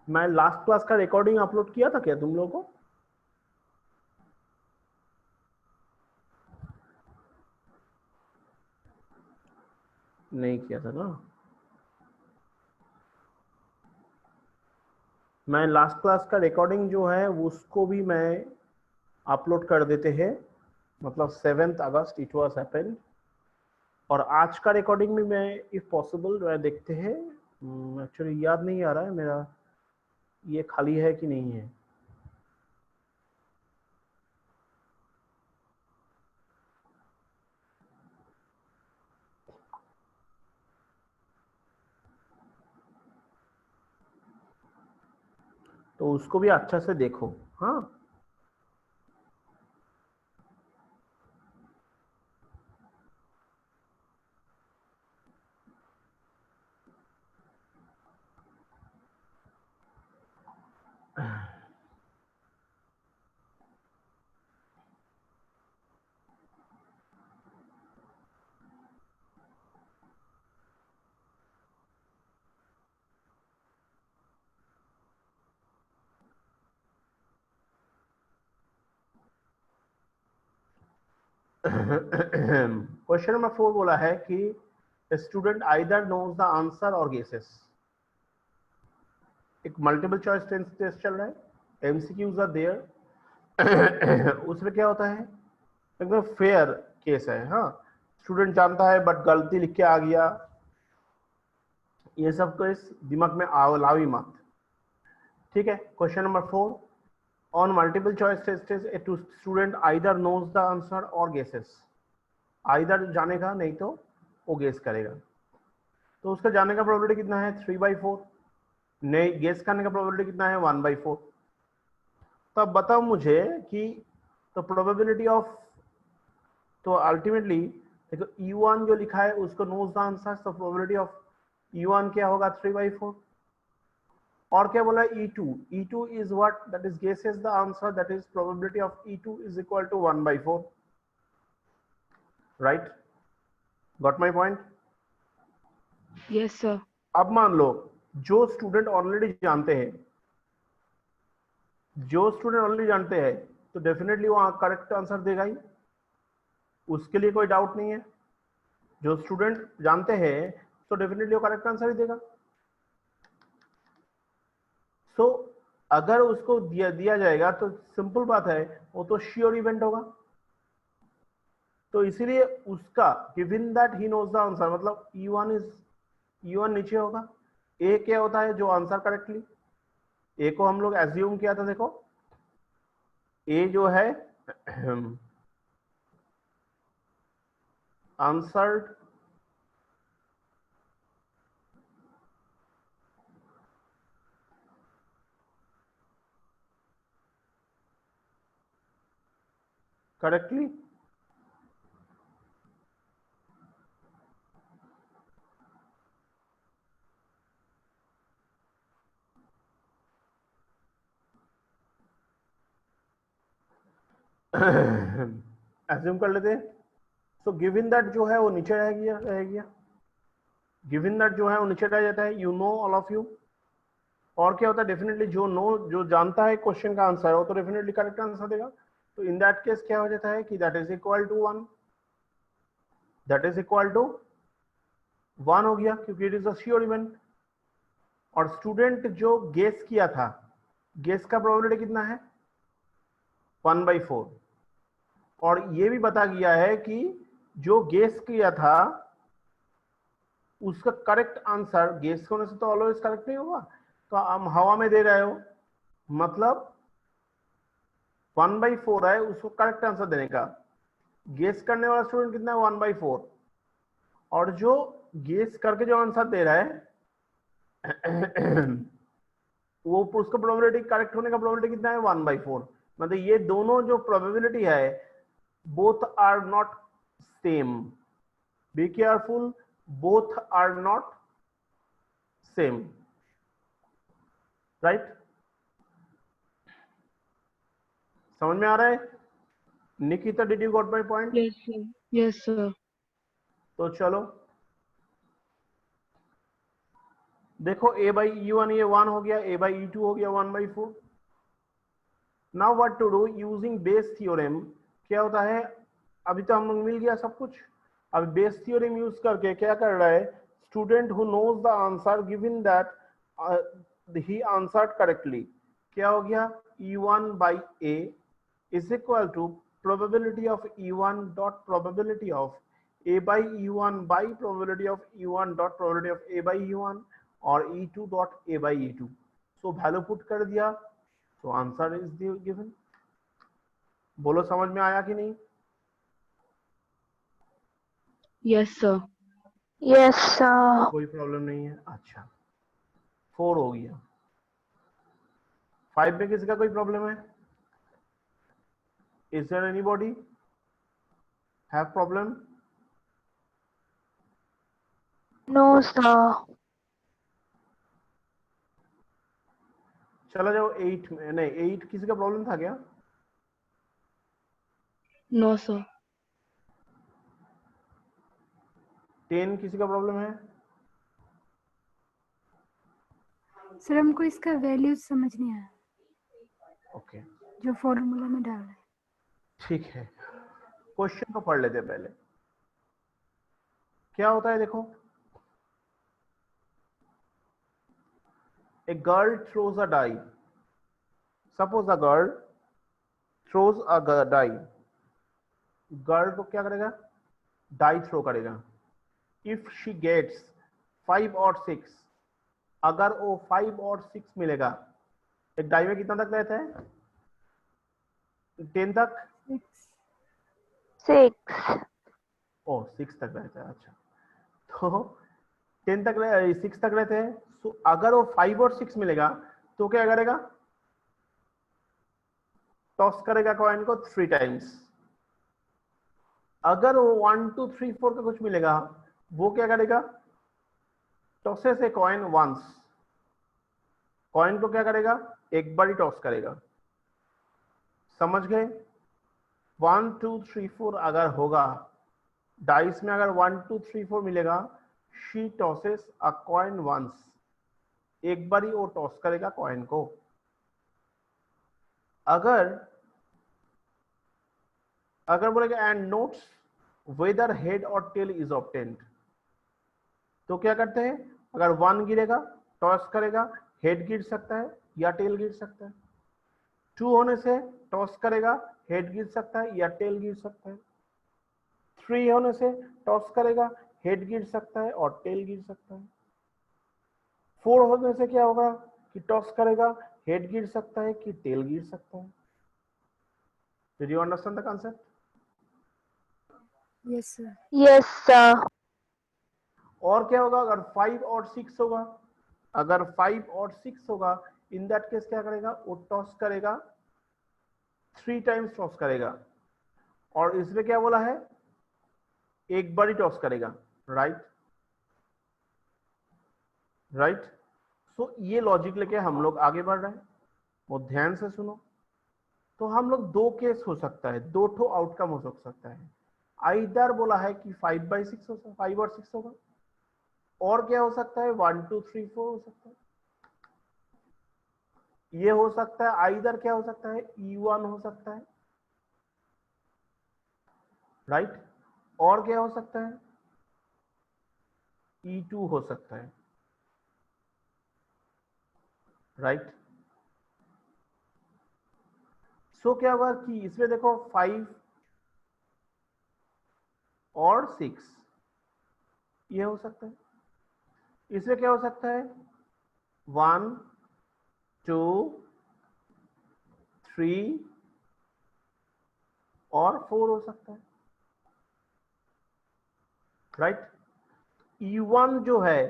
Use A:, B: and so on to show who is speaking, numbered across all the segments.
A: मैं last class का recording upload किया था क्या तुम लोगों को? नहीं किया था ना। मैं लास्ट क्लास का रिकॉर्डिंग जो है उसको भी मैं अपलोड कर देते हैं, मतलब 7 अगस्त इट वाज हैपेंड। और आज का रिकॉर्डिंग में मैं इफ पॉसिबल मैं देखते हैं, एक्चुअली याद नहीं आ रहा है मेरा ये खाली है कि नहीं है। तो उसको भी अच्छा से देखो। हाँ, क्वेश्चन नंबर 4 बोला है कि student either knows the answer or guesses. एक मल्टीपल चॉइस टेस्ट चल रहा है, एमसीक्यूज आर देयर। उसमें क्या होता है, एकदम फेयर केस है। हाँ, स्टूडेंट जानता है बट गलती लिख के आ गया, ये सब तो इस दिमाग में लाओ ही मत। ठीक है, question number 4, on multiple choice test student either knows the answer or guesses. Either जानेगा, नहीं तो वो गेस करेगा। तो उसका जानने का प्रोबेबिलिटी कितना है? 3/4। नहीं, गेस करने का प्रोबेबिलिटी कितना है? 1/4। तो अब बताओ मुझे कि तो प्रोबेबिलिटी ऑफ, तो अल्टीमेटली देखो U1 जो लिखा है उसको नोज द आंसर, तो प्रोबेबिलिटी ऑफ U1 क्या होगा? 3/4। और क्या बोला? E2, E2 is what? That is guesses the answer, that is probability of E2 is equal to 1/4। Right, got my point?
B: Yes sir.
A: अब मान लो जो स्टूडेंट ऑलरेडी जानते हैं, जो स्टूडेंट ऑलरेडी जानते हैं तो डेफिनेटली वो करेक्ट आंसर देगा ही, उसके लिए कोई डाउट नहीं है। जो स्टूडेंट जानते हैं तो डेफिनेटली वो करेक्ट आंसर ही देगा। सो अगर उसको दिया जाएगा तो सिंपल बात है, वो तो श्योर इवेंट होगा। तो इसीलिए उसका given that he knows the answer, मतलब E1 नीचे होगा। ए क्या होता है? जो आंसर करेक्टली, ए को हम लोग एज्यूम किया था। देखो ए जो है आंसर्ड करेक्टली। एज्यूम कर लेते हैं। सो गिवन दैट जो है वो नीचे रह गया। गिवन दैट जो है वो नीचे रह जाता है, you know all of you. और क्या होता है? डेफिनेटली जो जानता है क्वेश्चन का आंसर, वो तो डेफिनेटली करेक्ट आंसर देगा। तो इन दैट केस क्या हो जाता है कि that is equal to 1, that is equal to 1 हो गया, क्योंकि it is a sure event. और स्टूडेंट जो गेस किया था, गेस का प्रोबेबिलिटी कितना है? 1/4। और ये भी बता गया है कि जो गेस किया था उसका करेक्ट आंसर, गेस होने से तो ऑलवेज करेक्ट नहीं होगा, तो हम हवा में दे रहे हो, मतलब 1/4 है उसको करेक्ट आंसर देने का। गेस करने वाला स्टूडेंट कितना है? 1/4। और जो गेस करके जो आंसर दे रहा है वो उसका प्रोबेबिलिटी करेक्ट होने का प्रोबेबिलिटी कितना है? 1/4। मतलब ये दोनों जो प्रोबेबिलिटी है both are not same. Be careful, both are not same. Right, समझ में आ रहा है? Nikita, did you got my point?
B: Yes sir. Yes sir.
A: तो चलो देखो a बाई E1 ये 1 हो गया, a बाई E2 हो गया 1/4। Now what to do using Bayes theorem. क्या होता है, अभी तो हम लोग मिल गया सब कुछ। अब बेस थ्योरम यूज करके क्या कर रहा है, student who knows the answer given that he answered correctly, क्या हो गया, E1 by a is equal to probability of E1 dot probability of a by E1 by probability of E1 dot probability of a by E1 और E2 dot a by E2। So value put कर दिया, तो answer is given. बोलो समझ में आया कि नहीं?
B: Yes, sir.
C: Yes, sir.
A: कोई प्रॉब्लम नहीं है। अच्छा 4 हो गया। 5 में किसी का कोई प्रॉब्लम है? Is there anybody have problem?
C: No, sir.
A: चला जाओ 8 में। नहीं 8 किसी का प्रॉब्लम था क्या?
B: No, sir.
A: 10 किसी का प्रॉब्लम है?
D: सर हमको इसका वैल्यू समझ नहीं आया
A: ओके
D: जो फॉर्मूला में डाल रहे हैं।
A: ठीक है, क्वेश्चन को पढ़ लेते हैं पहले। क्या होता है देखो, a girl throws a die. Suppose a girl throws a die. Girl को क्या करेगा, डाई थ्रो करेगा। इफ शी गेट्स 5 और 6, अगर वो 5 और 6 मिलेगा, एक डाई में कितना तक रहता है, 10 तक?
C: 6.
A: ओ 6 तक रहता है। अच्छा तो 10 तक 6 तक रहते हैं। तो अगर वो 5 और 6 मिलेगा तो क्या करेगा, टॉस करेगा कॉइन को 3 टाइम्स। अगर वो 1 2 3 4 का कुछ मिलेगा, वो क्या करेगा, tosses a coin once. Coin को क्या करेगा, एक बार ही टॉस करेगा। समझ गए? 1 2 3 4 अगर होगा, डाइस में अगर 1 2 3 4 मिलेगा, she tosses a coin once. एक बार ही वो टॉस करेगा कॉइन को। अगर बोलेगा एंड नोट्स वेदर हेड और टेल इज ऑब्टेन्ड, तो क्या करते हैं, अगर 1 गिरेगा टॉस करेगा, हेड गिर सकता है या टेल गिर सकता है। 2 होने से टॉस करेगा, हेड गिर सकता है या टेल गिर सकता है। 3 होने से टॉस करेगा, हेड गिर सकता है और टेल गिर सकता है। 4 होने से क्या होगा कि टॉस करेगा, हेड गिर सकता है कि टेल गिर सकता है। Did you understand the concept?
D: Yes sir.
C: Yes, sir.
A: और क्या होगा, अगर 5 और 6 होगा, अगर 5 और 6 होगा, इन दैट केस क्या करेगा, वो टॉस करेगा, 3 टाइम्स टॉस करेगा। और इसमें क्या बोला है, एक बार ही टॉस करेगा। Right right. सो ये लॉजिक लेके हम लोग आगे बढ़ रहे हैं, वो ध्यान से सुनो। तो हम लोग 2 केस हो सकता है, 2 ठो आउटकम हो सकता है। आइदर बोला है कि 5/6 हो, 5 और 6 होगा, और क्या हो सकता है 1 2 3 4 हो सकता है। ये हो सकता है आइदर क्या हो सकता है, E1 हो सकता है। राइट। और क्या हो सकता है, E2 हो सकता है। राइट। सो क्या होगा कि इसमें देखो 5 और 6 ये हो सकता है। इसमें क्या हो सकता है, 1 2 3 और 4 हो सकता है। राइट। E1 जो है,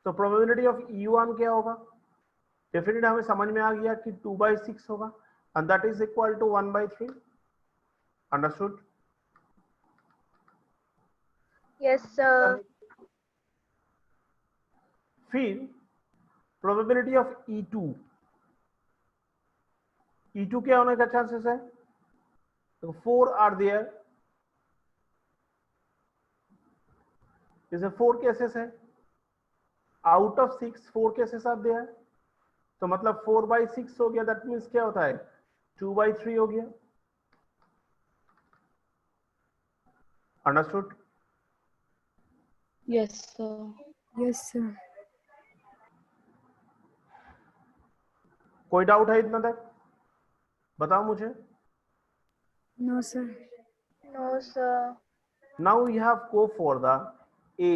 A: तो प्रोबेबिलिटी ऑफ E1 क्या होगा, डेफिनेटली हमें समझ में आ गया कि 2/6 होगा, and that is equal to 1/3। Understood?
C: Yes, sir.
A: फिर प्रोबेबिलिटी ऑफ E2, E2 क्या होने का चांसेस है, तो 4 आर देयर, जैसे 4 केसेस है। Out of 6 4 cases are there, तो मतलब 4/6 हो गया, दैट मीन्स क्या होता है 2/3 हो गया। Understood?
B: Yes, sir.
D: Yes, sir.
A: कोई डाउट है इतना तक? बताओ मुझे।
D: No, sir.
C: No, sir.
A: Now we have go for the A,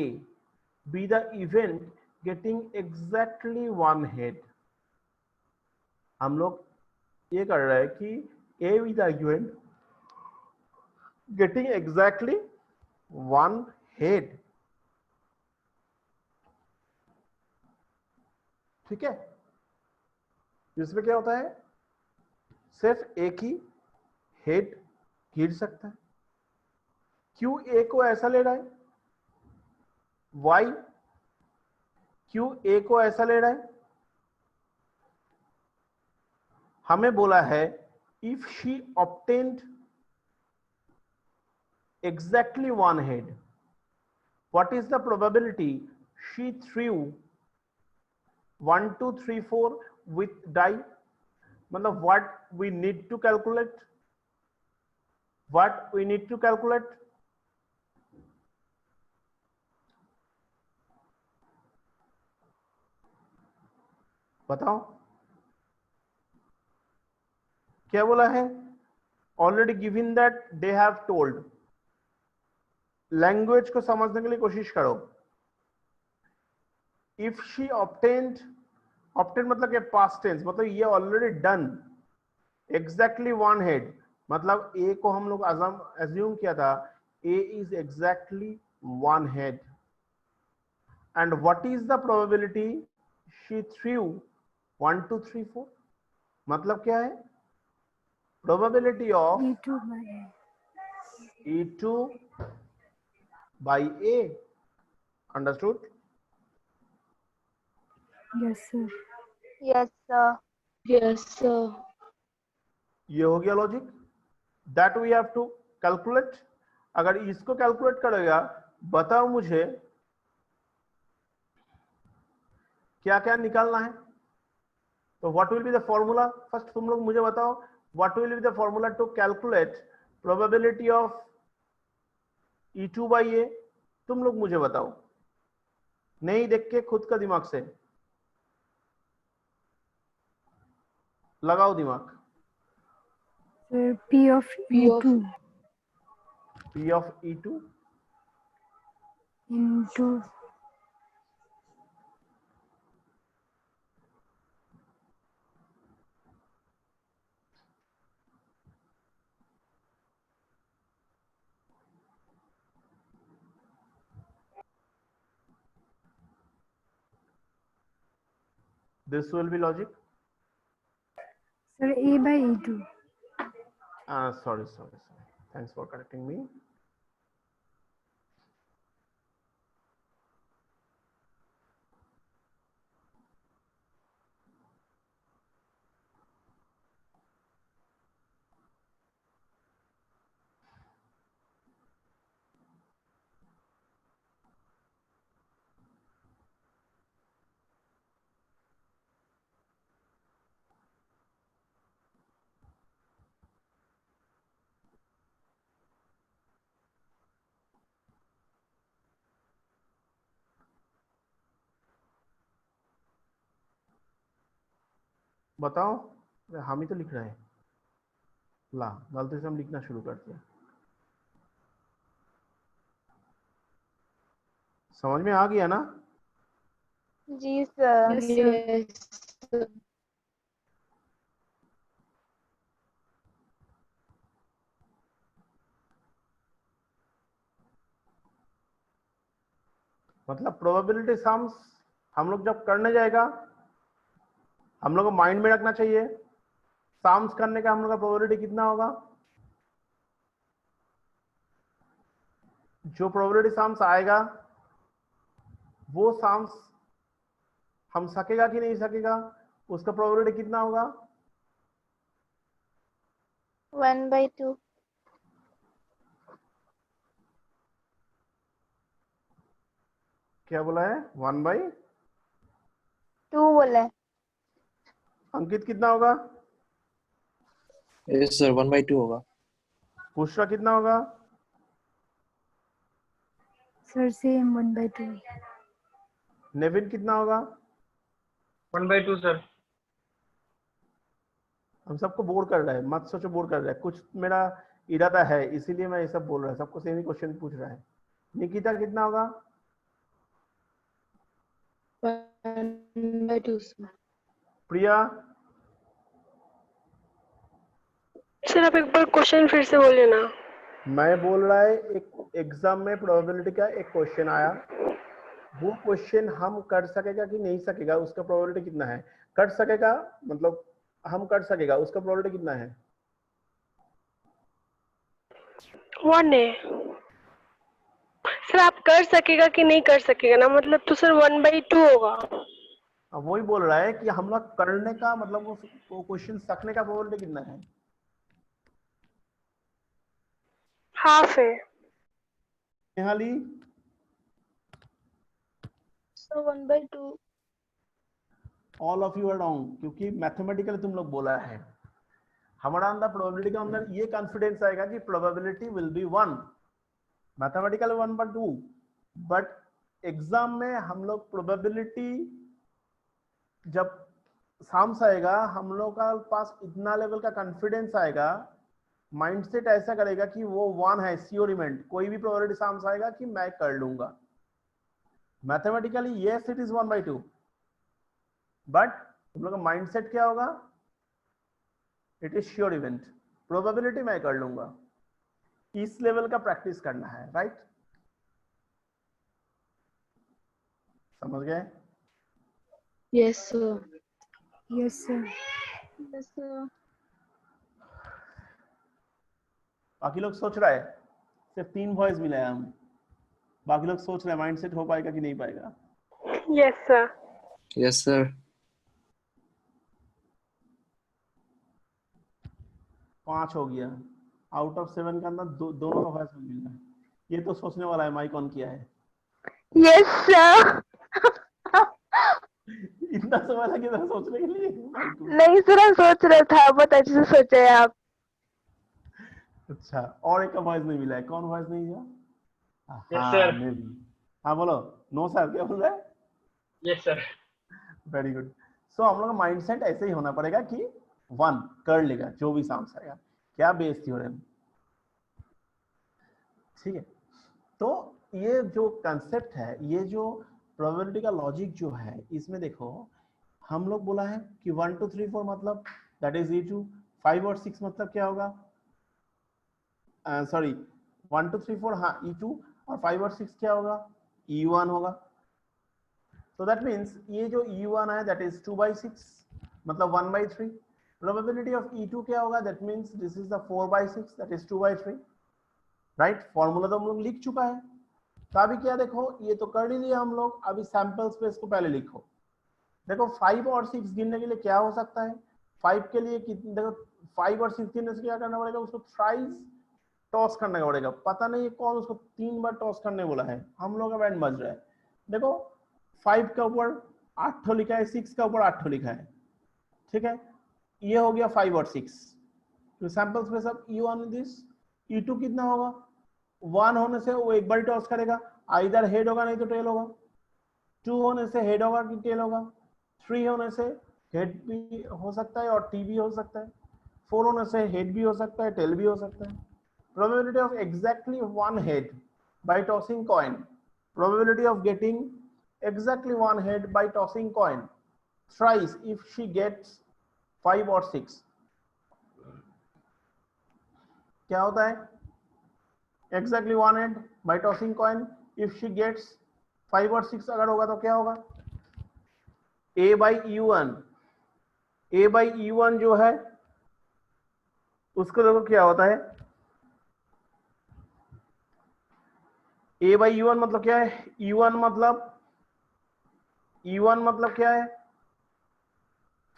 A: be the event getting exactly one head। हम लोग ये कर रहे हैं कि A be the event getting exactly one head। ठीक है, इसमें क्या होता है सिर्फ एक ही हेड गिर सकता है। क्यों ए को ऐसा ले रहा है, वाई क्यों ए को ऐसा ले रहा है? हमें बोला है if she obtained exactly one head, what is the probability she threw 1 2 3 4 with die? मतलब what we need to calculate, बताओ क्या बोला है? Already given that they have told. Language को समझने के लिए कोशिश करो। इफ शी ऑब्टेन्ड, ऑब्टेन मतलब क्या पास्ट टेंस, मतलब ये already done. Exactly one head मतलब ए को हम लोग एज्यूम किया था A is exactly one head, and what is the probability she threw 1 2 3 4, मतलब क्या है probability of
D: E2 by A.
A: E2 by A। Understood?
D: Yes, sir.
C: Yes, sir.
B: Yes, sir.
A: ये हो गया logic, that we have to calculate. अगर इसको calculate करेगा, बताओ मुझे क्या क्या निकालना है। तो what will be the formula, first तुम लोग मुझे बताओ what will be the formula to calculate probability of E2 by A। तुम लोग मुझे बताओ, नहीं देख के खुद का दिमाग से लगाओ दिमाग।
D: Sir, P of
B: P of
D: E2
A: P of E2
D: into
A: this will be logic।
D: sir A by E2.
A: Sorry, thanks for correcting me। बताओ, हम ही तो लिख रहे हैं। ला गलती से हम लिखना शुरू करते हैं। समझ में आ गया ना?
C: जी sir.
D: Yes, sir.
B: yes, sir.
A: मतलब प्रोबेबिलिटी सम्स हम लोग जब करने जाएगा, हम लोग को माइंड में रखना चाहिए सम्स करने का हम लोग का प्रोबेबिलिटी कितना होगा। जो प्रोबेबिलिटी सम्स आएगा वो सम्स हम सकेगा कि नहीं सकेगा, उसका प्रोबेबिलिटी कितना होगा?
C: 1/2।
A: क्या बोला है? 1/2।
C: 2 बोले।
A: अंकित कितना होगा?
E: यस सर 1/2 होगा।
A: बुशरा कितना होगा?
D: Sir same 1/2।
A: नेविन कितना होगा?
F: 1/2 सर।
A: हम सबको बोर कर रहा है, मत सोचो बोर कर रहा है, कुछ मेरा इरादा है इसीलिए मैं ये सब बोल रहा है, सबको सेम ही क्वेश्चन पूछ रहा है। निकिता कितना होगा?
B: 1/2 सर।
A: प्रिया?
G: सर आप एक बार क्वेश्चन फिर से बोलिए ना।
A: मैं बोल रहा है एक एग्जाम में प्रोबेबिलिटी का एक क्वेश्चन आया, वो क्वेश्चन हम कर सकेगा कि नहीं सकेगा उसका प्रोबेबिलिटी कितना है? कर सकेगा मतलब हम कर सकेगा उसका प्रोबेबिलिटी कितना है?
G: 1 है। सर आप कर सकेगा कि नहीं कर सकेगा ना, मतलब तो सर 1/2 होगा।
A: अब वही बोल रहा है कि हम लोग करने का मतलब वो क्वेश्चन सकने का प्रोबेबिलिटी कितना है?
G: हाफ है।
A: नेहाली?
C: So 1/2.
A: All of you are wrong, क्योंकि मैथमेटिकली तुम लोग बोला है। हमारा अंदर प्रोबेबिलिटी के अंदर ये कॉन्फिडेंस आएगा कि probability will be 1, mathematical 1/2, but exam में हम लोग प्रोबेबिलिटी जब साम्स आएगा हम लोग का पास इतना लेवल का कॉन्फिडेंस आएगा, माइंडसेट ऐसा करेगा कि वो 1 है श्योर इवेंट, कोई भी प्रोबेबिलिटी साम्स आएगा कि मैं कर लूंगा। Mathematically yes it is 1/2, but तुम लोग का माइंडसेट क्या होगा? It is sure event, probability मैं कर लूंगा। इस लेवल का प्रैक्टिस करना है, राइट? समझ गए?
B: Yes sir.
D: Yes sir.
C: Yes, sir.
A: बाकी लोग सोच रहा है, सिर्फ 3 वॉइस मिला है, हम बाकी लोग सोच रहे हैं माइंडसेट हो पाएगा कि नहीं पाएगा।
G: Yes sir.
E: Yes sir.
A: 5 हो गया, आउट ऑफ 7 का अंदर दोनों का वॉइस मिल रहा है। ये तो सोचने वाला है, माइक ऑन किया है।
C: Yes, sir.
A: इतना समय लगे था सोचने के लिए माइक को।
C: नहीं सर, हम सोच रहा था, बहुत अच्छे से सोचे हैं आप।
A: अच्छा, और एक का वॉइस नहीं मिला है, कौन वॉइस नहीं दिया?
F: Yes,
A: हाँ,
F: sir.
A: May be. हाँ बोलो। नो सर, क्या बोल रहा है?
F: Yes sir.
A: Very good. So हम लोग का माइंडसेट ऐसे ही होना पड़ेगा कि 1 कर लेगा जो भी साम्स आएगा। क्या बेस थ्योरम, ठीक है? तो ये जो कंसेप्ट है, ये जो प्रोबेबिलिटी का लॉजिक जो है, इसमें देखो हम लोग बोला है कि 1 2 3 4 मतलब दैट इज E2, 5 और 6 मतलब क्या होगा? सॉरी 1 2 3 4 हाँ E2, और 5 और 6 क्या होगा? E1 होगा। तो दैट मीन्स ये जो E1 है दैट इज 2/6 मतलब 1/3। प्रोबेबिलिटी ऑफ E2 क्या होगा? That means this is the 4/6 that is 2/3, right? Formula तो हम लोग लिख चुका है। तो अभी क्या देखो, ये तो कर ही लिया हम लोग, अभी सैंपल स्पेस को पहले लिखो। देखो 5 और 6 गिनने के लिए क्या हो सकता है? 5 के लिए कितने, देखो 5 और 6 गिनने से क्या करना पड़ेगा? उसको थ्राइस टॉस करना पड़ेगा। पता नहीं कौन उसको 3 बार टॉस करने बोला है, हम लोग का बैंड बज रहा है। देखो 5 के ऊपर 8 लिखा है, 6 के ऊपर 8 लिखा है, ठीक है? ये हो गया 5 और 6। तो sample space of E1 this. E2 कितना होगा? 1 होने से वो एक बार टॉस करेगा, आइदर हेड होगा नहीं तो टेल होगा। 2 होने से हेड होगा कि टेल होगा। 3 होने से हेड भी हो सकता है और टी भी हो सकता है। 4 होने से हेड भी हो सकता है, टेल भी हो सकता है। Probability of exactly 1 head by tossing coin. Probability of getting exactly 1 head by tossing coin thrice if she gets 5 or 6. क्या होता है? Exactly 1 head by tossing coin if she gets 5 or 6 अगर होगा तो क्या होगा? A by E1, A by E1 जो है उसको देखो क्या होता है? A by E1 मतलब क्या है? E1 मतलब क्या है?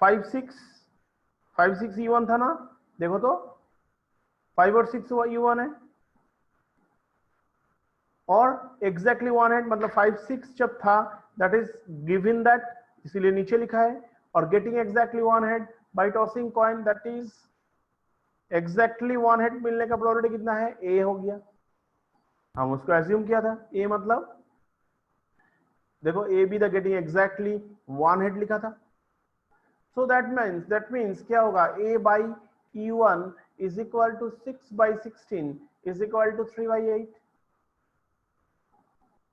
A: 5 6 E1 था ना, देखो तो 5 और 6 E1 है, और एग्जैक्टली 1 है मतलब 5 6 जब था दैट इज गिवन दैट इसीलिए नीचे लिखा है। और getting exactly one head by tossing coin, that is exactly one head मिलने का प्रोबेबिलिटी कितना है, ए हो गया। हम उसको एज्यूम किया था, ए मतलब देखो A B the getting exactly one head लिखा था। सो दैट मीन्स क्या होगा, A by E1 is equal to 6/16 is equal to 3/8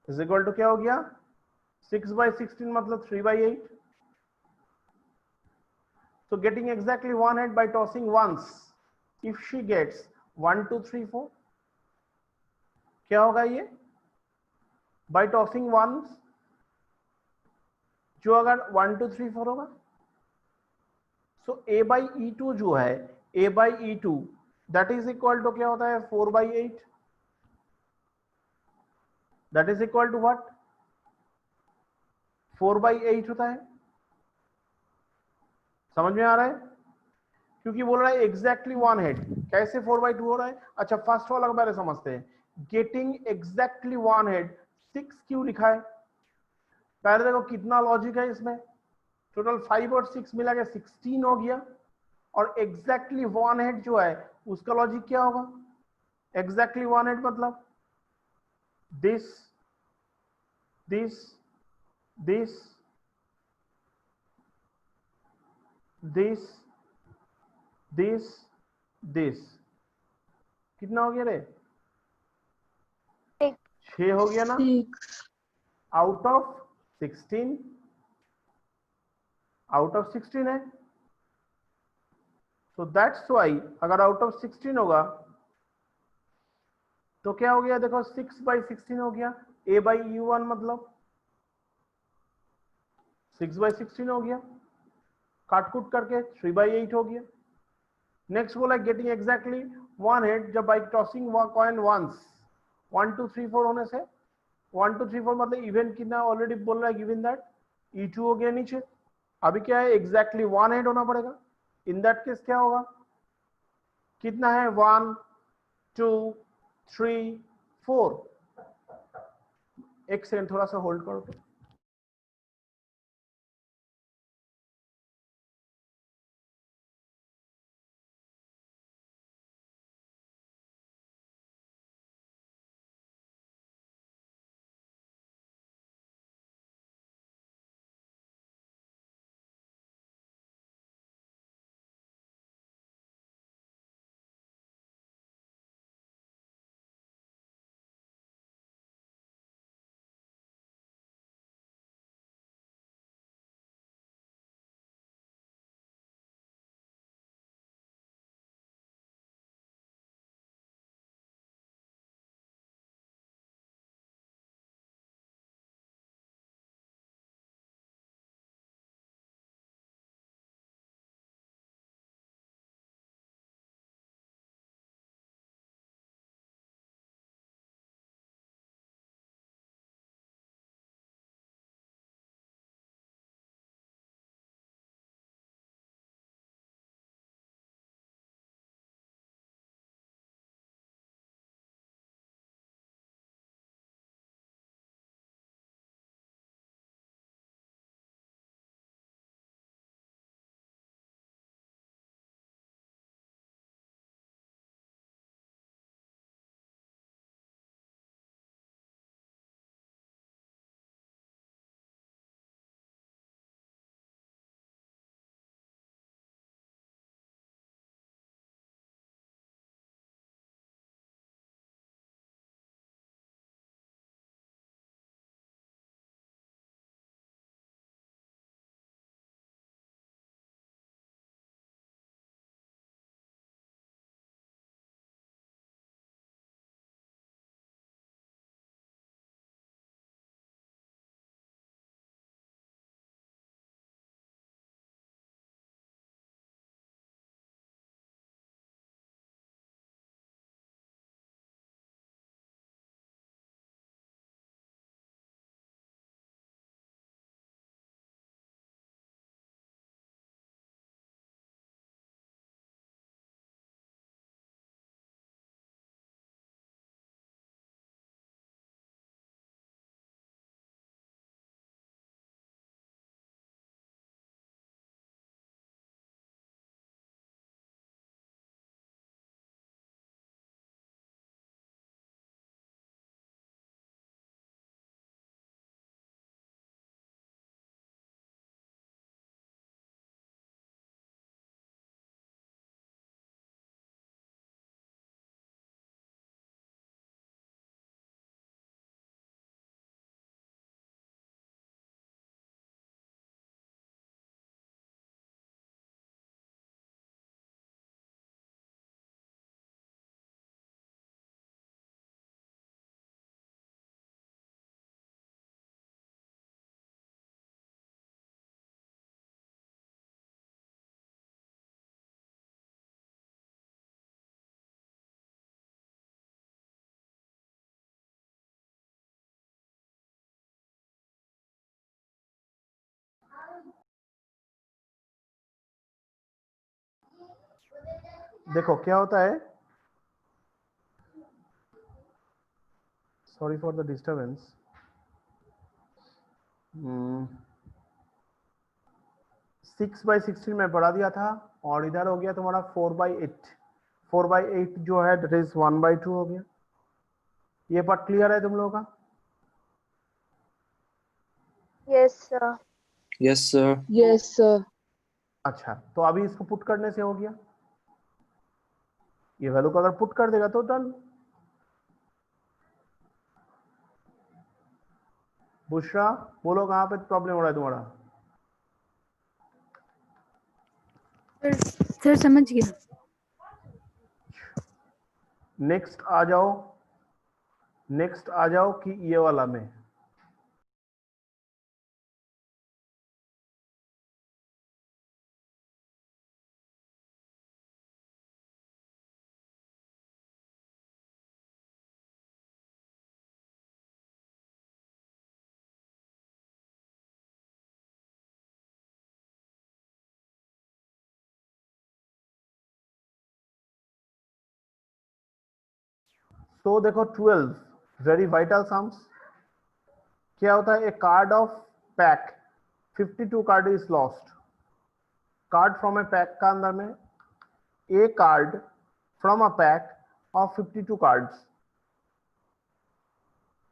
A: is equal to क्या हो गया, 6/16 मतलब 3/8। So getting exactly one head by tossing once, if she gets 1 2 3 4, क्या होगा ये, by tossing once, जो अगर 1 2 3 4 होगा, so a by E2 जो है, a by E2 that is equal to क्या होता है, 4/8, that is equal to what, 4/8 होता है। समझ में आ रहा है, क्योंकि बोल रहा है एग्जैक्टली वन हेड, कैसे 4/2 हो रहा है। अच्छा फर्स्ट वाला बारे समझते हैं, गेटिंग एग्जैक्टली वन हेड 6 क्यों लिखा है, पहले देखो कितना लॉजिक है इसमें, टोटल 5 और 6 मिला के 16 हो गया। और एग्जैक्टली वन हेड जो है उसका लॉजिक क्या होगा, एग्जैक्टली वन हेड मतलब this this this this this this, कितना हो गया रे, 6 हो गया ना,
B: 6.
A: आउट ऑफ 16, आउट ऑफ 16 है। सो दैट्स वाई अगर आउट ऑफ 16 होगा तो क्या हो गया, देखो 6/16 हो गया, a by E1 मतलब 6/16 हो गया, काटकूट करके 3/8 हो गया। नेक्स्ट बोला गेटिंग एग्जैक्टली वन हेड जब बाई टॉसिंग कॉइन वंस, 1 2 3 4 होने से 1 2 3 4 मतलब इवन कितना ऑलरेडी बोल रहा है, गिवन दैट E2 हो गया नीचे। अभी क्या है, एग्जैक्टली वन हेड होना पड़ेगा। इन दैट केस क्या होगा, कितना है, 1 2 3 4। एक सेकंड थोड़ा सा होल्ड करो। देखो क्या होता है, सॉरी फॉर द डिस्टर्बेंस। 6/16 में पढ़ा दिया था, और इधर हो गया तुम्हारा 4/8। 4/8 जो है दैट इज 1/2 हो गया। ये पार्ट क्लियर है तुम लोगों का?
C: Yes, sir.
E: Yes, sir.
B: Yes, sir.
A: अच्छा, तो अभी इसको पुट करने से हो गया। ये वैल्यू को अगर पुट कर देगा तो डन। बुशरा बोलो कहाँ पे प्रॉब्लम हो रहा है तुम्हारा?
D: सर समझ गया।
A: नेक्स्ट आ जाओ, नेक्स्ट आ जाओ कि ये वाला में। तो देखो 12 वेरी वाइटल सम्स। क्या होता है? A card of pack 52 card is lost. Card from a pack का अंदर में, a card from a pack of 52 cards.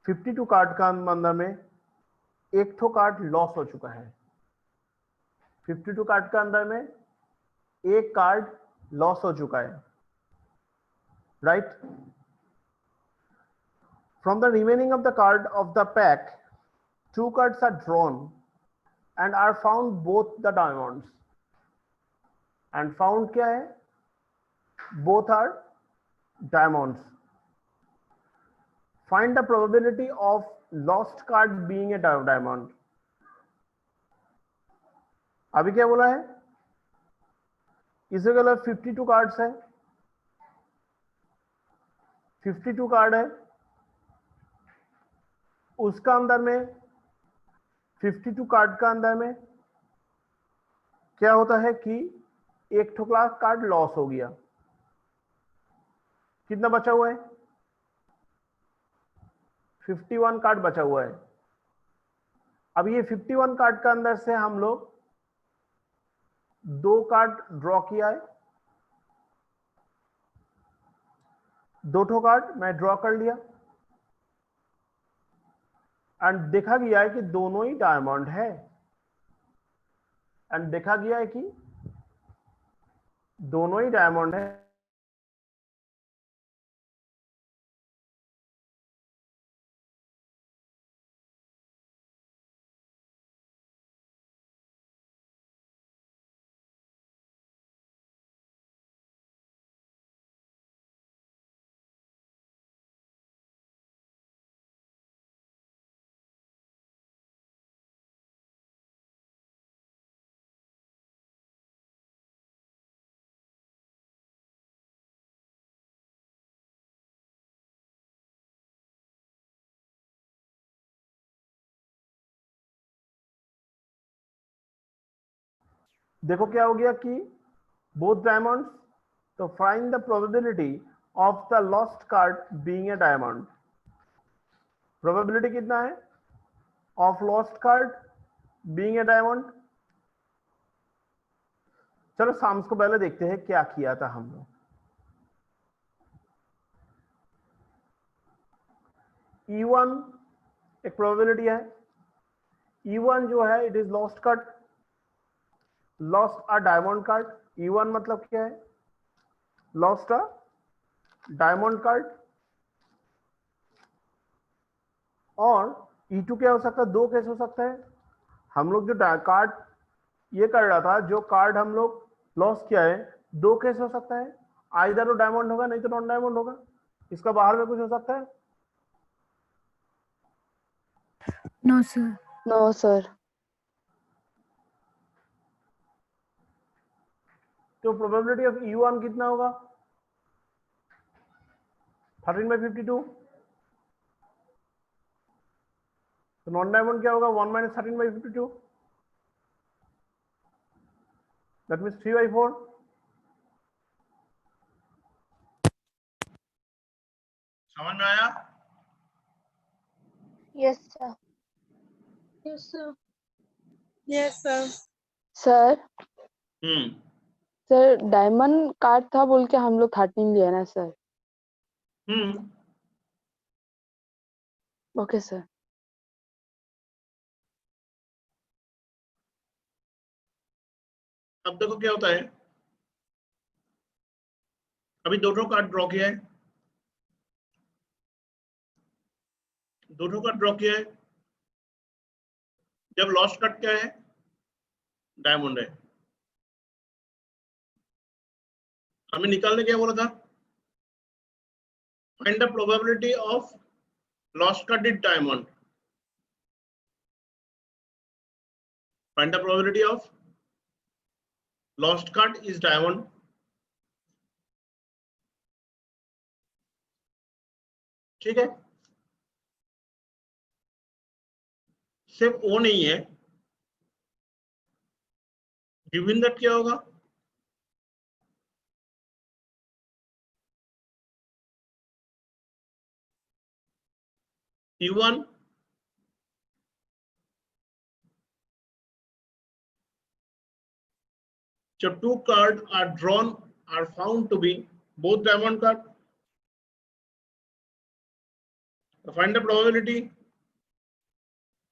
A: 52 card का अंदर में एक ठो कार्ड लॉस हो चुका है। 52 कार्ड का अंदर में एक कार्ड लॉस हो चुका है, right? From the remaining of the card of the pack, 2 cards are drawn and are found both the diamonds. And found क्या है? Both are diamonds. Find the probability of lost card being a diamond. अभी क्या बोला है? इसे गलत 52 cards है, 52 card है, उसका अंदर में 52 कार्ड का अंदर में क्या होता है कि एक ठो क्लास कार्ड लॉस हो गया। कितना बचा हुआ है? 51 कार्ड बचा हुआ है। अब ये 51 कार्ड का अंदर से हम लोग 2 कार्ड ड्रॉ किया है, 2 ठो कार्ड मैं ड्रॉ कर लिया, एंड देखा गया है कि दोनों ही डायमंड है। एंड देखा गया है कि दोनों ही डायमंड है। देखो क्या हो गया कि बोथ डायमंड्स, तो find the probability of the lost card being a diamond. Probability कितना है of lost card being a diamond? चलो साम्स को पहले देखते हैं क्या किया था हम लोग। E1 एक प्रोबेबिलिटी है। E1 जो है it is lost card, lost a diamond card. E1 मतलब क्या है? Lost a diamond card. और E2 क्या हो सकता है? 2 केस हो सकता है। हम लोग जो कार्ड ये कर रहा था, जो कार्ड हम लोग लॉस किया है, 2 केस हो सकता है। आइदर वो डायमंड होगा, नहीं तो नॉन डायमंड होगा। इसका बाहर में कुछ हो सकता है?
D: No sir.
B: No, sir.
A: तो प्रोबेबिलिटी ऑफ E1 कितना होगा? 13/52। तो नॉन डायमंड क्या होगा? 1 - 13/52, दैट मीन्स 3/4। समझ में आया?
C: Yes, sir.
B: Yes, sir.
H: Yes, sir.
I: Sir
A: hmm
I: sir diamond card था बोल के हम लोग 13 लिए ना सर. Okay sir.
A: अब देखो क्या होता है. अभी दोनों कार्ड ड्रॉ किया है, दोनों कार्ड ड्रॉ किया है. जब लॉस्ट कार्ड क्या है? डायमंड है. हमें निकालने क्या बोला था? Find the probability of lost card is diamond. Find the probability of lost card is diamond. ठीक है. सिर्फ वो नहीं है, गिवन दैट क्या होगा? E1 so two cards are drawn are found to be both diamond card. Find the probability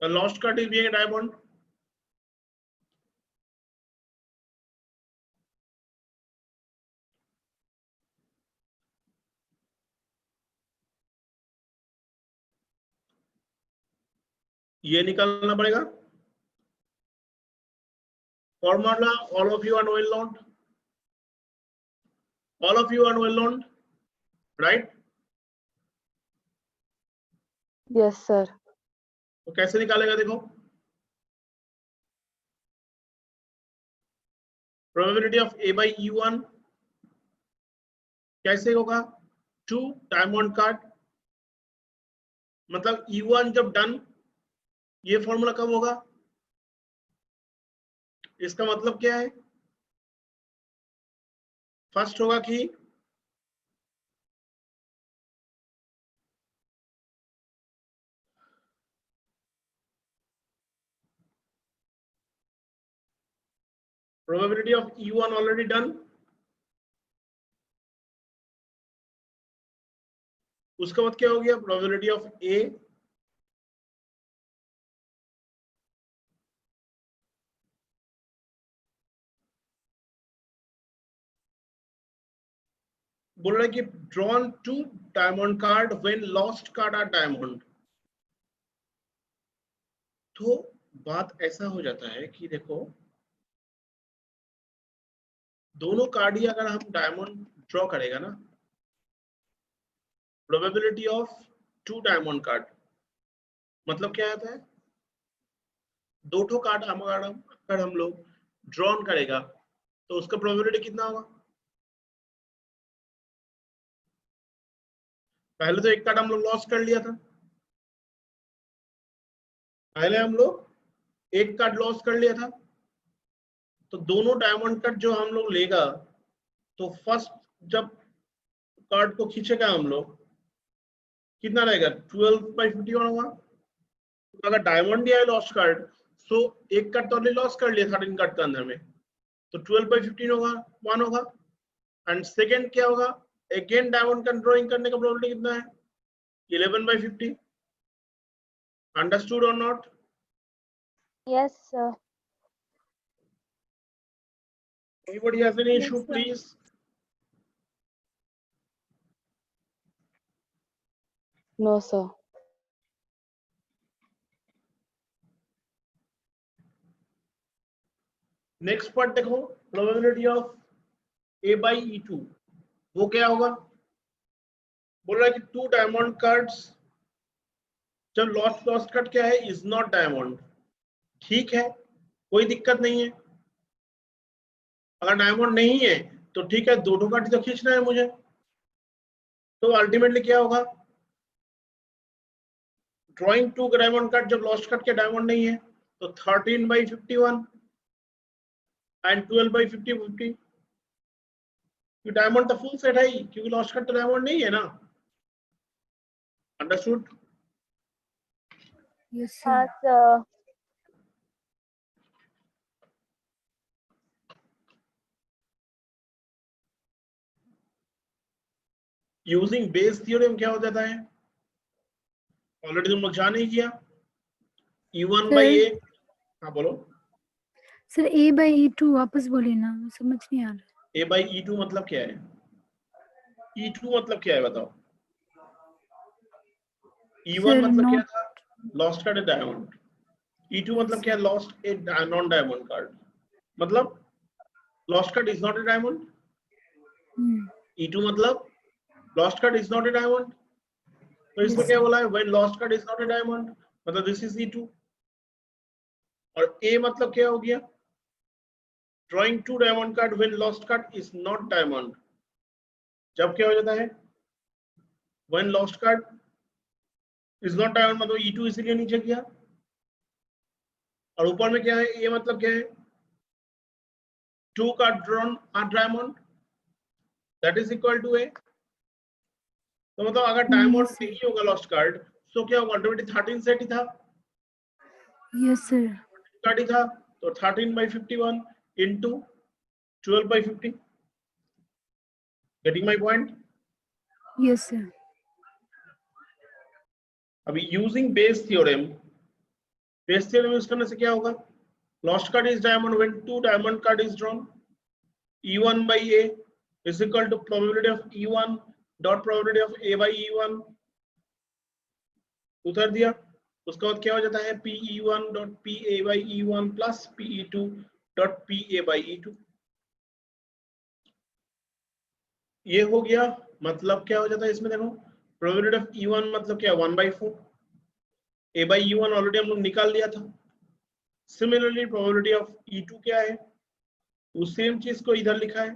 A: the lost card is being a diamond. ये निकालना पड़ेगा. Formula all of you are well known. All of you are well known, right?
I: Yes sir.
A: तो कैसे निकालेगा देखो. Probability of A by E1 कैसे होगा? 2 diamond card, मतलब E1 जब डन, ये फॉर्मूला कब होगा? इसका मतलब क्या है? फर्स्ट होगा कि probability of E1 already done. उसका मतलब क्या हो गया? probability of A बोल रहा है कि drawn 2 diamond card when lost card are diamond. तो बात ऐसा हो जाता है कि देखो दोनों कार्ड ही अगर हम डायमंड ड्रॉ करेगा ना, प्रोबेबिलिटी ऑफ 2 डायमंड कार्ड मतलब क्या आता है? दो ठो कार्ड अगर हम लोग ड्रॉन करेगा तो उसका प्रोबेबिलिटी कितना होगा? पहले तो एक कार्ड हम लोग लॉस कर लिया था, पहले हम लोग एक कार्ड लॉस कर लिया था. तो दोनों डायमंड कार्ड जो हम लोग लेगा तो फर्स्ट जब कार्ड को खींचेगा हम लोग कितना रहेगा? 12/51 होगा. अगर डायमंड या लॉस्ट कार्ड, सो एक कार्ड तो हमने लॉस कर लिया 13 कार्ड के अंदर में, तो 12/15 होगा, 1 होगा. एंड सेकेंड क्या होगा? अगेन डायमंड का ड्रॉइंग करने का प्रोबेबिलिटी कितना है? 11/50. अंडरस्टूड और not?
C: Yes, sir.
A: Anybody has any
H: Yes,
A: issue,
H: sir.
A: please?
I: No sir.
A: Next part देखो, probability of A by E2 वो क्या होगा? बोल रहा है कि 2 डायमंड कार्ड्स जब लॉस्ट कार्ड क्या है? Is not diamond. ठीक है, कोई दिक्कत नहीं है. अगर डायमंड नहीं है तो ठीक है, दो कार्ड तो खींचना है मुझे. तो अल्टीमेटली क्या होगा? ड्रॉइंग 2 डायमंड कार्ड जब लॉस्ट कार्ड के डायमंड नहीं है तो 13/51 एंड 12/50. डायमंड तो फुल सेट है ही, क्योंकि लॉस्ट कार्ड तो डायमंड नहीं है ना. Understood?
D: Yes, sir.
C: sir.
A: Using Bayes theorem क्या हो जाता है? ऑलरेडी तुम लोग जान ही किया, E1 by A। हाँ बोलो।
D: सर A/E2 वापस बोले ना, समझ नहीं आ रहा।
A: A by E2 मतलब क्या है? E2 मतलब क्या है बताओ? E1
D: Sir,
A: मतलब क्या
D: not-
A: था? Lost card diamond. E2 मतलब क्या? Lost a non diamond card. मतलब lost card is not a diamond. E2 मतलब lost card is not a diamond. तो इसमें
D: Yes,
A: क्या
D: sir.
A: बोला है? When lost card is not a diamond, मतलब दिस इज E2। और A मतलब क्या हो गया? Drawing two diamond card when lost card is not diamond. जब क्या हो जाता है? When lost card is not diamond, मतलब E2 इसीलिए नीचे किया। और ऊपर में क्या है? A मतलब क्या है? Two card drawn are diamond, that is equal to A। तो मतलब अगर डायमंड
D: Yes,
A: नहीं होगा लॉस्ट कार्ड, तो क्या होगा? ऑटोमेटिक 13 सेट ही था,
D: yes, sir.
A: कार्ड ही था। तो 13/51 into 12/50। Getting my point?
D: Yes, sir.
A: अभी using Bayes theorem, Bayes theorem use करने से क्या होगा? Last card is diamond when two diamond card is drawn. E1 by A is equal to probability of E1 dot probability of A by E1। उतर दिया। उसके बाद क्या हो जाता है? PE1 dot PA by E1 plus PE2 dot PA by E2। ये हो गया। मतलब क्या हो जाता है इसमें? देखो, प्रोबेबिलिटी ऑफ E1 मतलब क्या? 1/4। A by E1 ऑलरेडी हम लोग निकाल लिया था। सिमिलरली प्रोबेबिलिटी ऑफ E2 क्या है? उस सेम चीज को इधर लिखा है।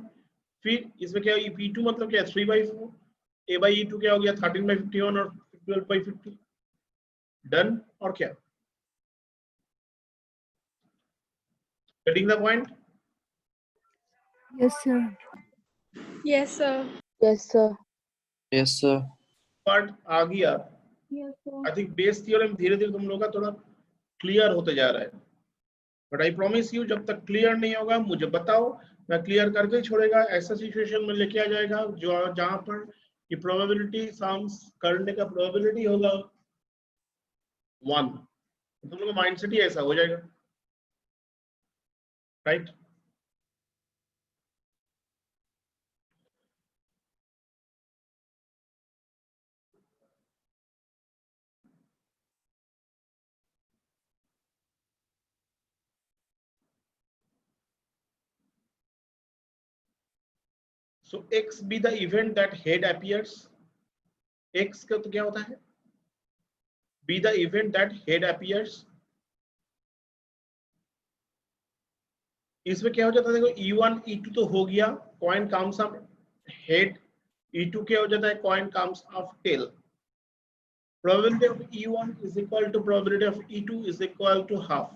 A: फिर इसमें क्या है? P2 मतलब क्या है? 3/4। A by E2 क्या हो गया? 13/51 और 12/50। डन। और क्या? Getting the point?
D: Yes, sir.
H: Yes, sir.
I: Yes, sir.
E: Yes, sir.
A: Part आ गया।
B: Yes, sir.
A: I think Bayes theorem धीरे धीरे तुम लोग का थोड़ा क्लियर होते जा रहा है, बट आई प्रॉमिस यू जब तक क्लियर नहीं होगा मुझे बताओ, मैं क्लियर करके ही छोड़ेगा। ऐसा सिचुएशन में लेके आ जाएगा जो जहां पर कि प्रोबेबिलिटी सम्स करने का प्रोबेबिलिटी होगा 1। तुम लोग का माइंडसेट ही ऐसा हो जाएगा, right? So X be the event that head appears। X का तो क्या होता है? Be the event that head appears। इसमें क्या हो जाता है? देखो E1 E2 तो हो गया, coin comes of head. E2 क्या हो जाता है? Coin comes of tail. Probability of E1 is equal to probability of E2 is equal to half।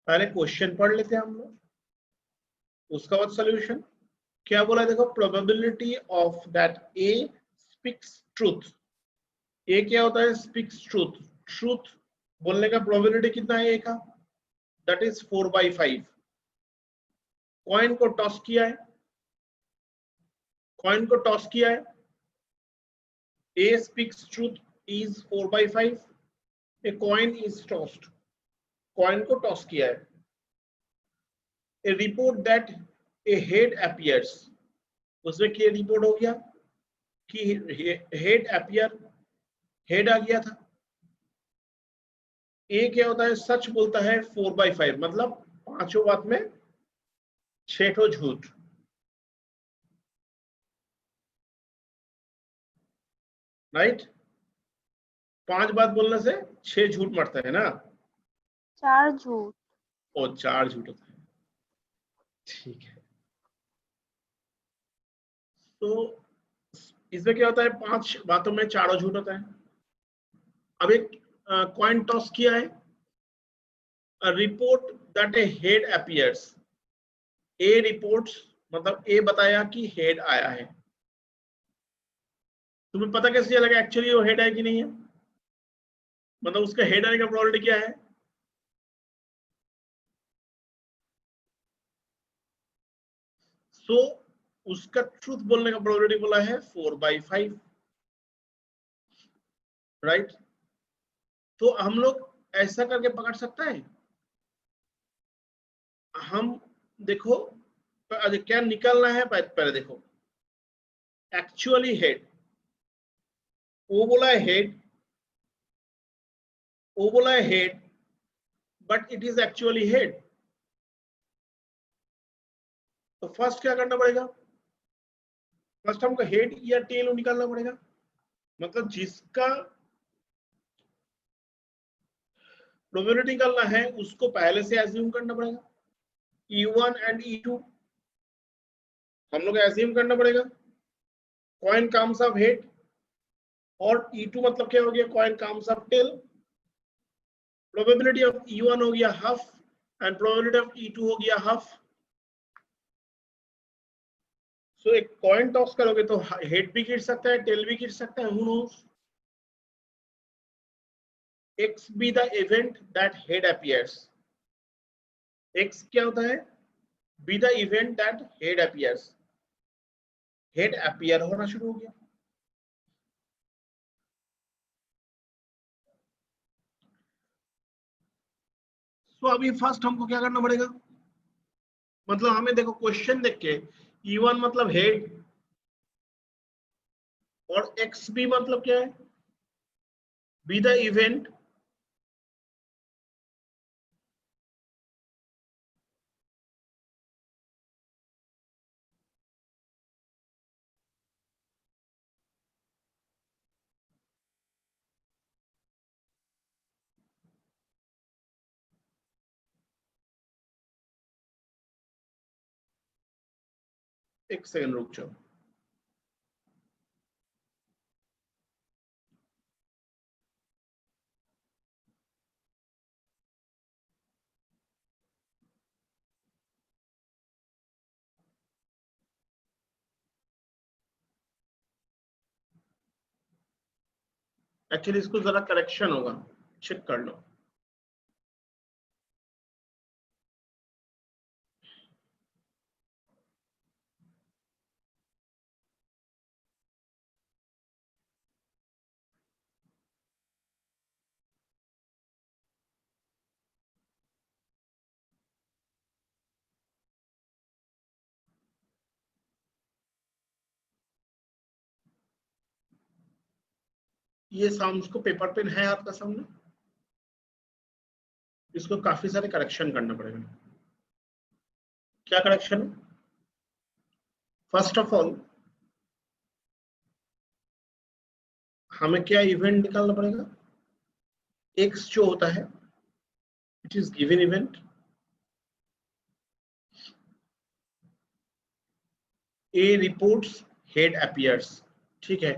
A: पहले क्वेश्चन पढ़ लेते हैं हम लोग, उसका बाद सॉल्यूशन। क्या बोला? देखो, probability of that A speaks truth. A क्या होता है? Speaks truth. ट्रूथ बोलने का प्रोबेबिलिटी कितना है A का? That is 4/5। कॉइन को टॉस किया है, कॉइन को टॉस किया है। A speaks truth is 4/5। A coin is tossed। Coin को टॉस किया है। A report that a head appears। उसमें क्या रिपोर्ट हो गया कि हेड अपियर, हेड आ गया था। ए क्या होता है? सच बोलता है 4/5, मतलब पांचों बात में 6 ठो झूठ। राइट? 5 बात बोलने से 6 झूठ मरता है ना?
C: 4 झूठ।
A: और 4 झूठ होता है। ठीक है। तो इसमें क्या होता है? 5 बातों में 4 झूठ होता है। अब एक कॉइन टॉस किया है। Report that A head appears. A reports मतलब ए बताया कि हेड आया है। तुम्हें पता कैसे चलेगा एक्चुअली वो हेड है कि नहीं है? मतलब उसका हेड आने का प्रोबेबिलिटी क्या है? सो उसका ट्रूथ बोलने का प्रोबेबिलिटी बोला है 4/5, राइट? तो हम लोग ऐसा करके पकड़ सकते हैं। हम देखो क्या निकलना है, पहले देखो एक्चुअली हेड, वो बोला है हेड, वो बोला है head, but it is actually head. तो फर्स्ट क्या करना पड़ेगा? फर्स्ट हमको हेड या टेल निकालना पड़ेगा। मतलब जिसका प्रोबेबिलिटी निकालना है उसको पहले से एज्यूम करना पड़ेगा। E1 एंड E2 हम लोग एज्यूम करना पड़ेगा। कॉइन कम्स ऑफ हेड और E2 मतलब क्या हो गया? Coin comes of tail. Probability of E1 हो गया half and probability of E2 हो गया हाफ। सो एक कॉइन टॉस करोगे तो हेड भी गिर सकता है, टेल भी गिर सकता है, who knows. X be the event that head appears. X क्या होता है? Be the event that head appears. Head appear होना शुरू हो गया। तो अभी फर्स्ट हमको क्या करना पड़ेगा? मतलब हमें देखो क्वेश्चन देख के E1 मतलब हेड और XB मतलब क्या है? Be the event एक सेकंड रुक जाओ। एक्चुअली इसको जरा करेक्शन होगा, चेक कर लो। ये साउंड्स को पेपर पेन है आपका सामने? इसको काफी सारे करेक्शन करना पड़ेगा। क्या करेक्शन? फर्स्ट ऑफ ऑल हमें क्या इवेंट निकालना पड़ेगा? एक्स जो होता है it is given event, A reports head appears, ठीक है।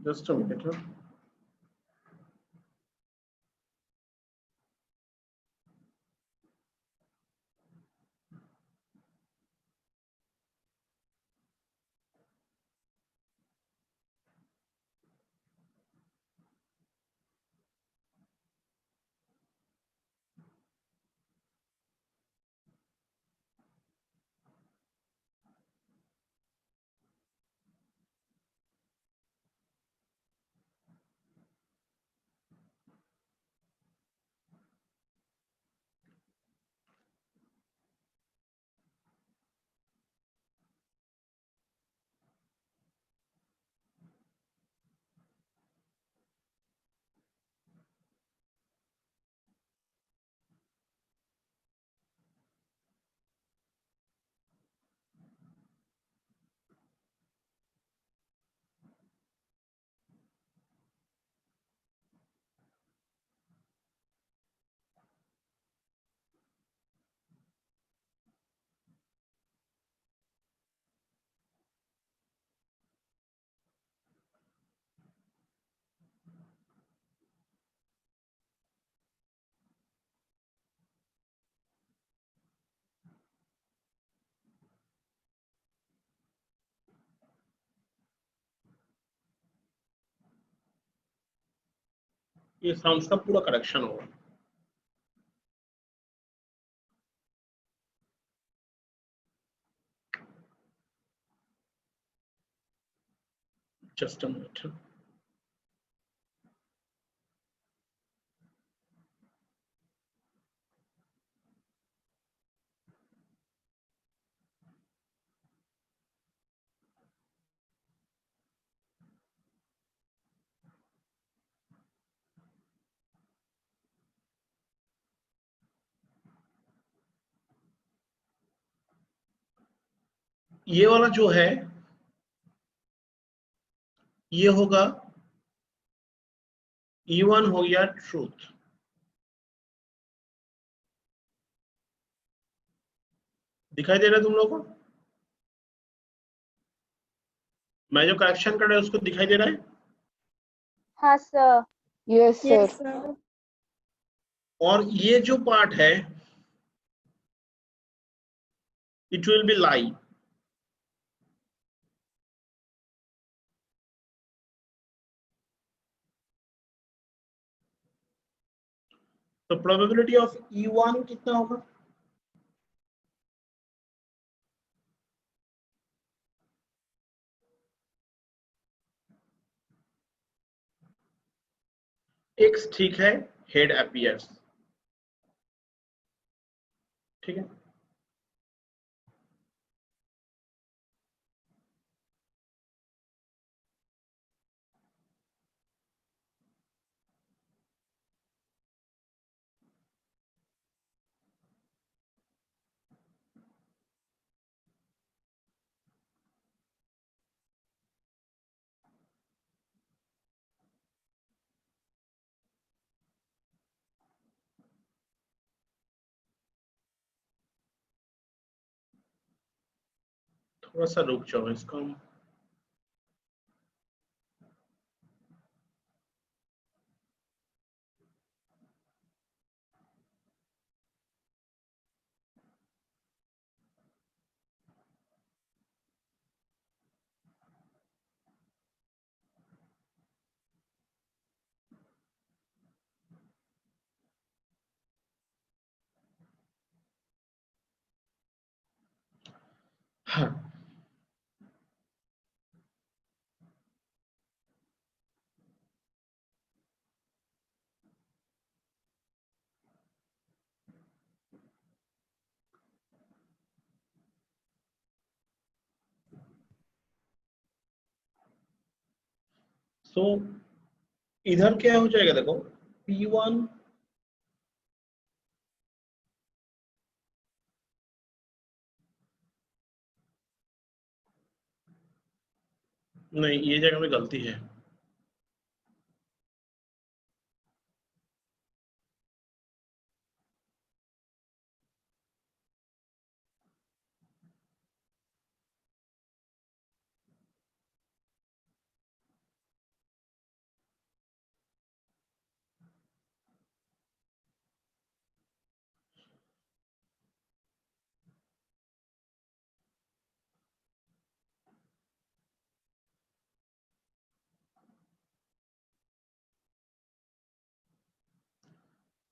A: Just a minute. ये साउंड्स का पूरा करेक्शन होगा। Just a minute. ये वाला जो है ये होगा E1 हो गया ट्रूथ। दिखाई दे रहा है तुम लोगों को? मैं जो करेक्शन कर रहा है उसको दिखाई दे रहा है?
C: हाँ sir.
I: Yes sir.
H: Yes, sir.
A: और ये जो पार्ट है इट विल बी लाई। तो प्रोबेबिलिटी ऑफ E1 कितना होगा? X ठीक है, हेड अपीयर्स। ठीक है, थोड़ा सा रुक जाओ इसको हम। हाँ, सो इधर क्या हो जाएगा देखो, P1 नहीं, ये जगह में गलती है।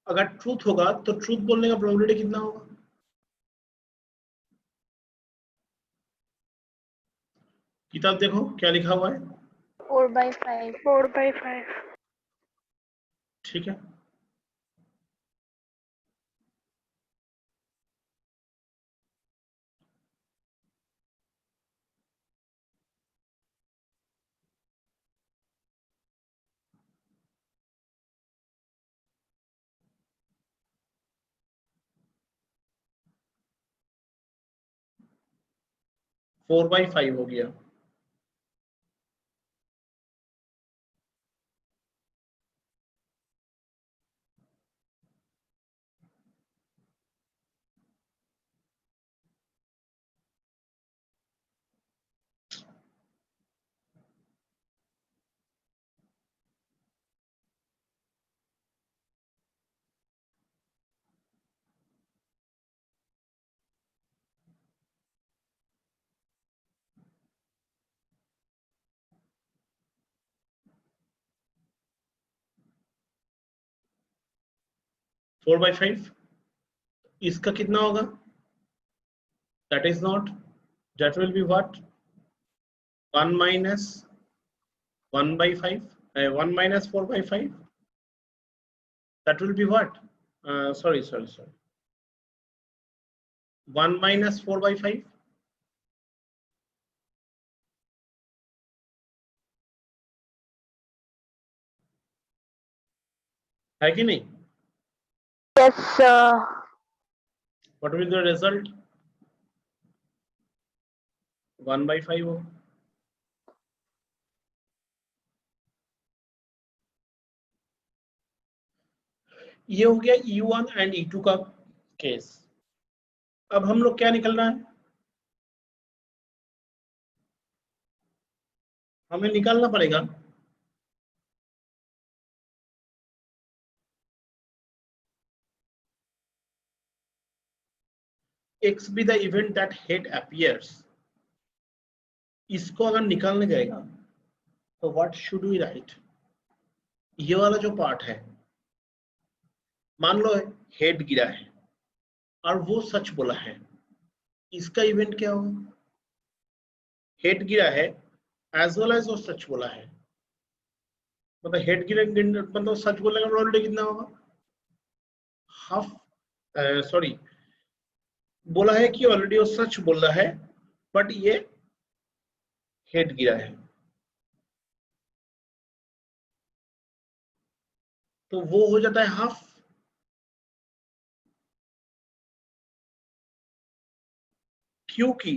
A: अगर ट्रूथ होगा तो ट्रूथ बोलने का प्रोबेबिलिटी कितना होगा? किताब देखो क्या लिखा हुआ है।
C: 4/5।
G: 4/5।
A: ठीक है, फोर बाई फाइव हो गया। 4/5 इसका कितना होगा? That is not, that will be what? 1 minus 1/5, 1 minus 4/5. That will be what? Sorry. 1 minus 4/5. है कि नहीं?
C: Yes, sir.
A: What will be the result? 1/5 हो. ये हो गया E1 एंड E2 का केस. अब हम लोग क्या निकलना है? हमें निकालना पड़ेगा X be the event that head appears. इसको अगर निकालने जाएगा तो व्हाट शुड वी राइट? ये वाला जो पार्ट है, मान लो हेड गिरा है और वो सच बोला है, इसका इवेंट क्या होगा? हेड गिरा है एज वेल एज वो सच बोला है, मतलब हेड गिरा मतलब सच बोलने का प्रोबेबिलिटी कितना होगा? हाफ. सॉरी, बोला है कि ऑलरेडी वो सच बोल रहा है बट ये हेड गिरा है, तो वो हो जाता है हाफ. क्योंकि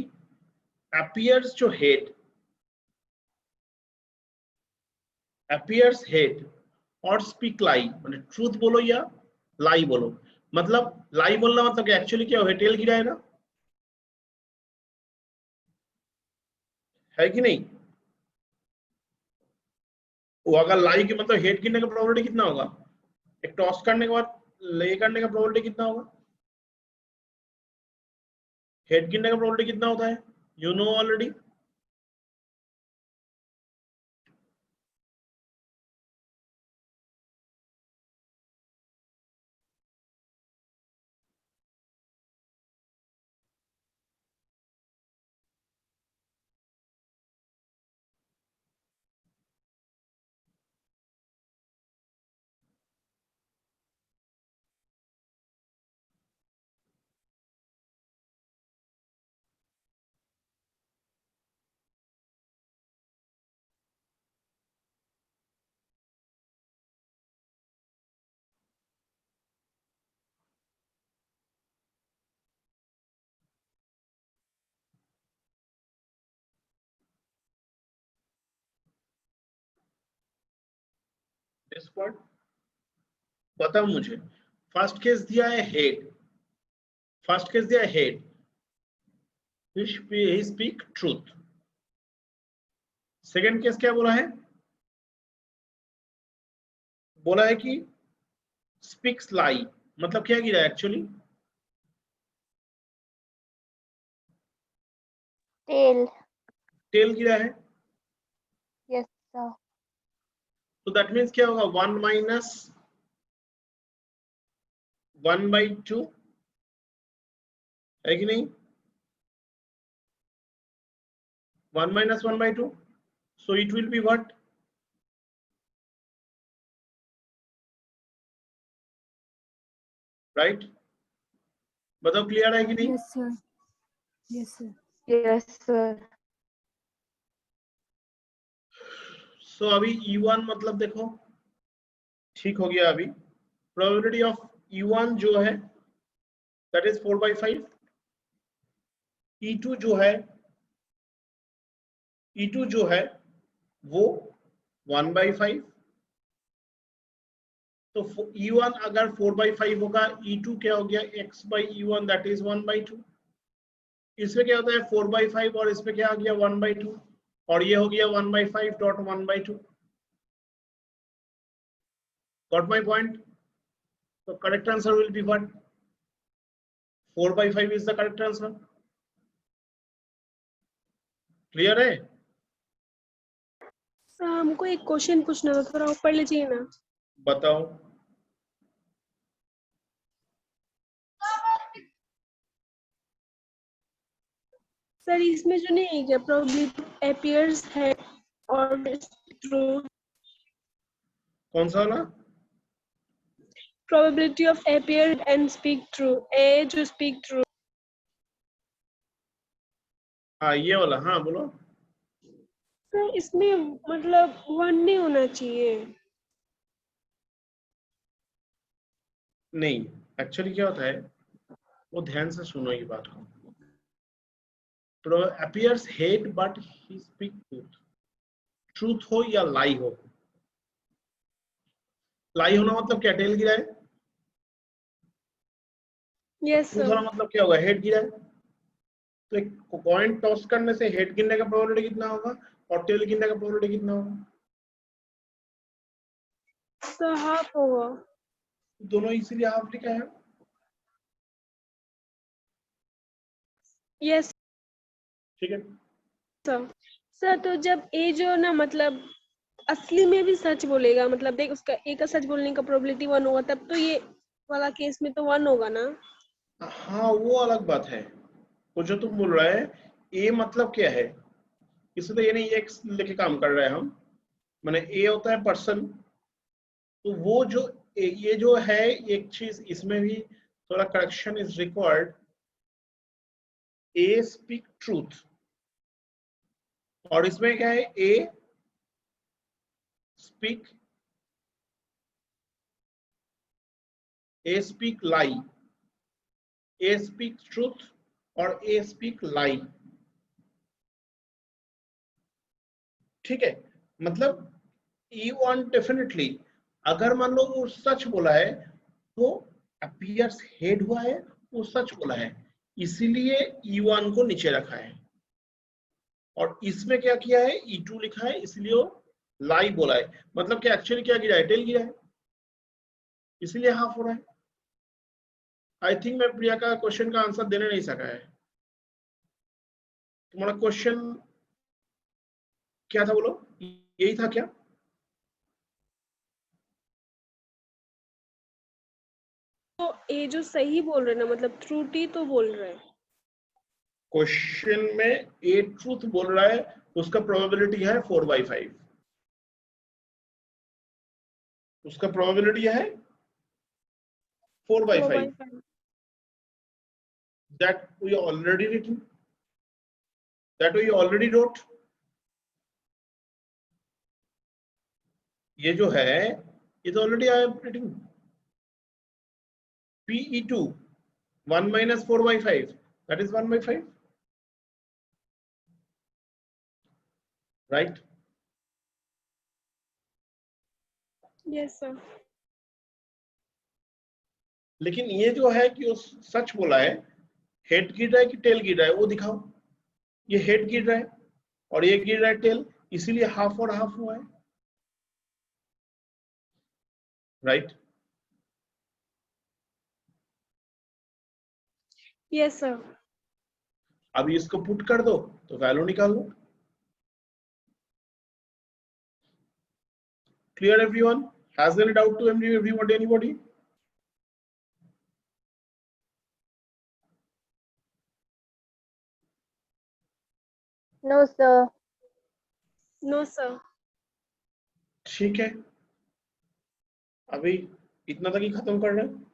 A: appears जो हेड, appears हेड और स्पीक लाई, मतलब ट्रूथ बोलो या लाई बोलो, मतलब लाई बोलना मतलब कि एक्चुअली क्या है? टेल गिरा है ना, है कि नहीं? वो अगर लाई की मतलब हेड गिरने का प्रोबेबिलिटी कितना होगा? एक टॉस करने के बाद ले करने का प्रोबेबिलिटी कितना होगा? हेड गिरने का प्रोबेबिलिटी कितना होता है? You know already. This word बताओ मुझे. फर्स्ट केस दिया है हेड, फर्स्ट केस दिया है head, he speak truth. Second case क्या बोला है? बोला है कि स्पीक्स लाई, मतलब क्या गिरा है एक्चुअली?
C: Tail.
A: टेल गिरा है.
C: Yes, sir.
A: तो दैट मीन्स क्या होगा? 1 minus 1/2, है कि नहीं? 1 minus 1/2, so it will be what? Right? बताओ क्लियर है कि नहीं?
D: Yes, sir. Yes, sir.
I: Yes, sir.
A: सो अभी E1 मतलब देखो ठीक हो गया. अभी प्रोबेबिलिटी ऑफ E1 जो है दैट इज 4/5. E2 जो है वो 1/5. तो E1 अगर 4/5 होगा, E2 क्या हो गया? x/E1 that is 1/2. इसमें क्या होता है? 4/5 और इसमें क्या आ गया? 1/2, और ये हो गया 1/5 डॉट 1/2. Got my point? तो correct answer will be what? 4/5 is the correct answer. Clear है?
H: सर हमको एक क्वेश्चन पूछना था, थोड़ा ऊपर लीजिए ना.
A: बताओ.
H: सर इसमें जो नहीं है क्या प्रोबेबिलिटी अपीयर्स है और ट्रू,
A: कौन सा वाला?
H: Probability of appear and speak true, A जो स्पीक ट्रू।
A: हाँ ये वाला, हाँ बोलो।
H: सर इसमें मतलब 1 नहीं होना चाहिए।
A: नहीं, एक्चुअली क्या होता है, वो ध्यान से सुनो ये बात को। appears hate but he speak truth, truth हो या लाई हो। लाई होना मतलब क्या, टेल गिरा है।
H: यस
A: ट्रूथ होना
H: सर।
A: मतलब क्या होगा, हेड गिरा है। तो एक कॉइन टॉस करने से हेड गिरने का प्रोबेबिलिटी कितना होगा और टेल गिरने का प्रोबेबिलिटी कितना होगा?
H: तो हाफ होगा।
A: दोनों इसीलिए हाफ लिखा है।
H: यस
A: ठीक है,
H: सर। सर तो जब ए जो ना मतलब असली में भी सच बोलेगा, मतलब देख उसका ए का सच बोलने का प्रोबेबिलिटी 1 होगा, तब तो ये वाला केस में तो 1 होगा ना।
A: हाँ वो अलग बात है। वो जो तुम बोल रहा है, ए मतलब क्या है, इसलिए ये नहीं एक्स लेके काम कर रहे हैं हम। माने ए होता है पर्सन, तो वो जो ये जो है एक चीज, इसमें भी थोड़ा correction is required. A speak truth, और इसमें क्या है, ए स्पीक लाई, ए स्पीक ट्रूथ और ए स्पीक लाई। ठीक है, मतलब E1 डेफिनेटली, अगर मान लो वो सच बोला है तो अपीयर्स हेड हुआ है, वो सच बोला है, इसीलिए E1 को नीचे रखा है। और इसमें क्या किया है, E2 लिखा है, इसलिए वो लाई बोला है। मतलब क्या एक्चुअली क्या गिरा है, टेल गिरा है, इसीलिए हाफ हो रहा है। आई थिंक मैं प्रिया का क्वेश्चन का आंसर देने नहीं सका है। तुम्हारा क्वेश्चन क्या था बोलो, यही था क्या?
H: तो ए जो सही बोल रहे हैं ना, मतलब त्रुटि तो बोल रहे हैं।
A: क्वेश्चन में ए ट्रूथ बोल रहा है, उसका प्रोबेबिलिटी है 4/5, उसका प्रोबेबिलिटी है 4/5, that we already written, that we already wrote। ये जो है ये तो already I am written, PE2 1 minus 4/5, that is 1/5, right?
H: Yes sir.
A: लेकिन ये जो है कि उस सच बोला है, हेड गिर रहा है कि टेल गिर रहा है वो दिखाओ। ये हेड गिर रहा है और ये गिर रहा है टेल, इसीलिए हाफ और हाफ हुआ है, राइट?
H: Yes sir.
A: अभी इसको पुट कर दो तो वैल्यू निकाल लो। Clear everyone? Has any doubt to anybody?
C: No, sir.
H: No sir.
A: ठीक है, अभी इतना तक ही खत्म कर रहे हैं।